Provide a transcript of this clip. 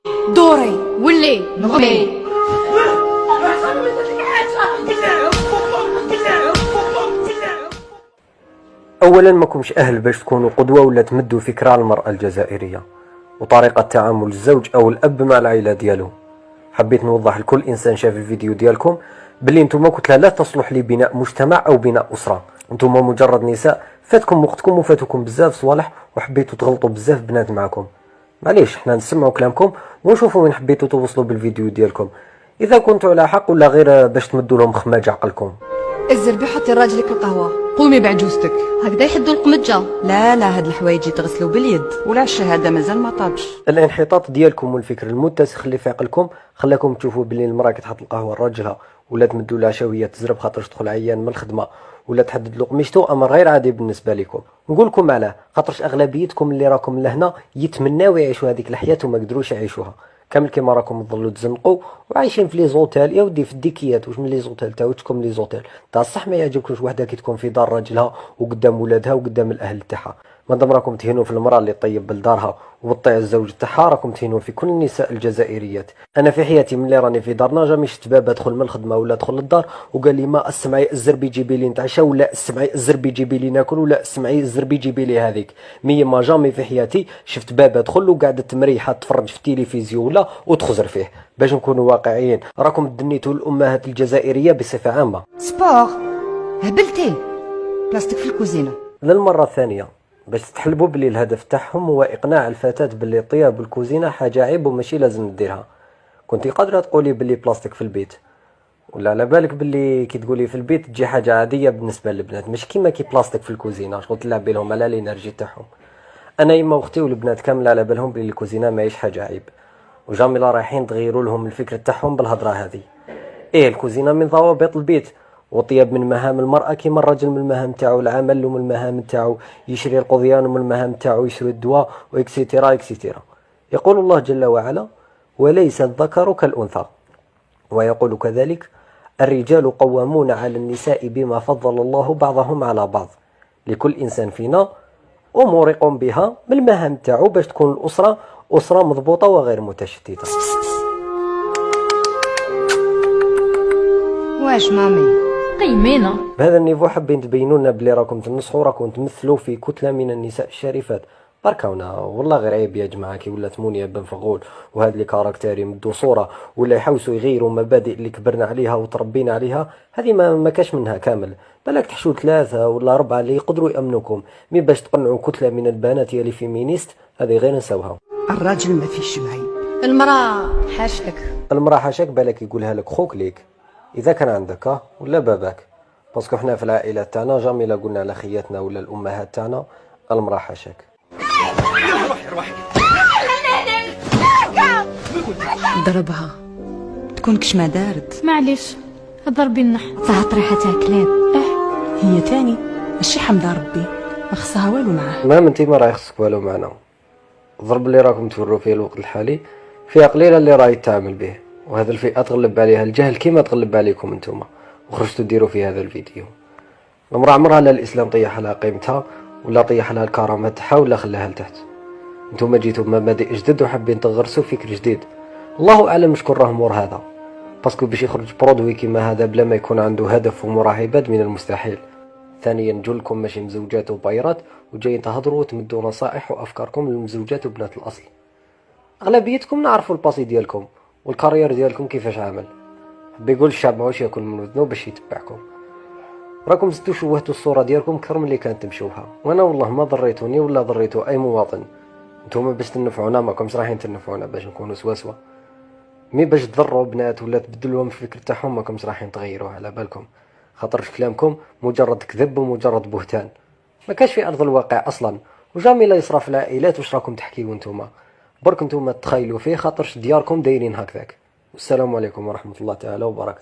دوري ولي نغمي. اولا ماكمش اهل باش تكونوا قدوه ولا تمدوا فكره المراه الجزائريه وطريقه تعامل الزوج او الاب مع العائله ديالو. حبيت نوضح لكل انسان شاف الفيديو ديالكم بلي نتوما كتله لا تصلح لبناء مجتمع او بناء اسره. نتوما مجرد نساء فاتكم وقتكم وفاتكم بزاف صوالح وحبيتوا تغلطوا بزاف بنات معكم. معليش حنا نسمعوا كلامكم ونشوفوا وين حبيتوا توصلوا بالفيديو ديالكم، اذا كنتوا على حق ولا غير باش تمدوا لهم خماج عقلكم. الزربي حطي لراجلك القهوه. قومي بعجوزتك. هكذا يحدوا القمجه. لا هاد الحوايج يتغسلوا باليد، ولا الشهاده مازال ما طابش. الانحطاط ديالكم والفكر المتسخ اللي في عقلكم خلاكم تشوفوا بلي المراه كتحط القهوه لراجلها ولا تمدوا لها شويه تزرب خاطر تدخل عيان من الخدمه ولا تحدد له قميشته امر غير عادي بالنسبه لكم. نقول لكم علاه، خاطرش اغلبيتكم اللي راكم لهنا يتمناو يعيشوا هذيك الحياه وما قدروش يعيشوها كامل كيما راكم تظلوا تزنقوا وعايشين في لي زوتيل. يا ودي في الديكيات واش من لي زوتيل تاعكم لي زوتيل تاع الصح ما يعجبكمش وحده كي تكون في دار راجلها وقدام ولادها وقدام الاهل تاعها. مادام راكم تهينوا في المراه اللي طيب لدارها وتطيع الزوج تاعها راكم تهينوا في كل النساء الجزائريات. انا في حياتي ملي راني في دارنا جامي شفت باب ادخل من الخدمه ولا ادخل للدار وقال لي ما اسمعي الزربي جيبي لي نتعشى ولا اسمعي الزربي جيبي لي ناكل ولا اسمعي الزربي جيبي لي هذيك. مي ما جامي في حياتي شفت باب ادخل وقعدت مريحه تفرج في التلفزيون ولا وتخزر فيه. باش نكونوا واقعيين راكم دنيتوا الامهات الجزائريه بصفه عامه. سبور هبلتي بلاستيك في الكوزينه. للمره الثانيه باش تحلبوا بلي الهدف تاعهم هو اقناع الفتاه بلي الطياب والكوزينه حاجه عيب وماشي لازم ديرها. كنتي قادره تقولي بلي بلاستيك في البيت ولا على بالك بلي كي تقولي في البيت تجي حاجه عاديه بالنسبه للبنات مش كيما كي بلاستيك في الكوزينه شغل تلعبي لهم على الانرجي تاعهم. انا يما واختي والبنات كامل على بالهم بلي الكوزينه ماهيش حاجه عيب وجامي لا رايحين تغيروا لهم الفكر تاعهم بالهضره هذه. ايه الكوزينه من ضوابط البيت وطياب من مهام المرأة كيما الرجل من المهام تاعو العمل ومن المهام تاعو يشري القضيان ومن المهام تاعو يشري الدواء واكسيتيرا اكسيتيرا. يقول الله جل وعلا وليس الذكر كالأنثى، ويقول كذلك الرجال قوامون على النساء بما فضل الله بعضهم على بعض. لكل إنسان فينا أمور يقوم بها من المهام تاعو باش تكون الأسرة أسرة مضبوطة وغير متشتتة. واش مامي قيمينا بهذا النيفو حابين تبينوا لنا بلي راكم تنصحوا راكم تمثلوا في كتله من النساء الشريفات. بركاونا والله غير عيب يا جماعه كي ولات مونيا بن فغول وهاد لي كاركتير يمدوا صوره ولا يحاولوا يغيروا مبادئ اللي كبرنا عليها وتربينا عليها. هذه ما كاش منها كامل. بالك تحشوا 3 ولا 4 اللي يقدروا يامنوكم مي باش تقنعوا كتله من البنات يا اللي فيمينيست هذه غير نساوها. الراجل ما فيش معيب. المراه حاشتك. المراه حاشاك بالك يقولها لك خوك ليك اذا كان عندك ولا باباك. باسكو حنا في العائلات تاعنا جامي لا قلنا على خياتنا ولا الامهات تاعنا المراه حاشاك. ضربها تكون كش ما دارت. معليش ضربي النح صح طريحه تاع كلاب. هي تاني ماشي حمد ربي ما خصها والو معاه. المهم انت ما راه يخصك والو معنا. الضرب اللي راكم توروا فيه الوقت الحالي فئه قليله اللي راهي تعمل به وهذا الفئه تغلب عليها الجهل كيما تغلب عليكم انتم وخرجتوا ديروا في هذا الفيديو. المراه عمرها لا الاسلام طيح لها قيمتها ولا طيح لها الكرامه تاعها ولا خلاها لتحت. انتم جيتوا بمبادئ جدد وحابين تغرسوا فكر جديد. الله اعلم شكون راه مور هذا باسكو باش يخرج برودوي كيما هذا بلا ما يكون عنده هدف وموراه عباد من المستحيل. ثانيا نجولكم ماشي مزوجات وبايرات وجايين تهضروا وتمدوا نصائح وافكاركم للمزوجات وبنات الاصل. اغلبيتكم نعرفوا الباسي ديالكم والكارير ديالكم كيفاش عامل. بيقول الشعب ماهوش ياكل من ودنو باش يتبعكم. راكم زدتوا شوهتوا الصوره ديالكم اكثر من اللي كانت مشوهه وانا والله ما ضريتوني ولا ضريتوا اي مواطن. نتوما باش تنفعونا ماكمش رايحين تنفعونا باش نكونوا سواسوا. مي باش تضروا بنات ولا تبدلوهم في الفكر تاعهم ماكمش رايحين تغيروها على بالكم. خاطر كلامكم مجرد كذب ومجرد بهتان ما كاش في ارض الواقع اصلا وجامي لا يصرى في العائلات. واش راكم تحكيو نتوما برك نتوما تخيلوا فيه خاطرش دياركم دايرين هكذاك. والسلام عليكم ورحمه الله تعالى وبركاته.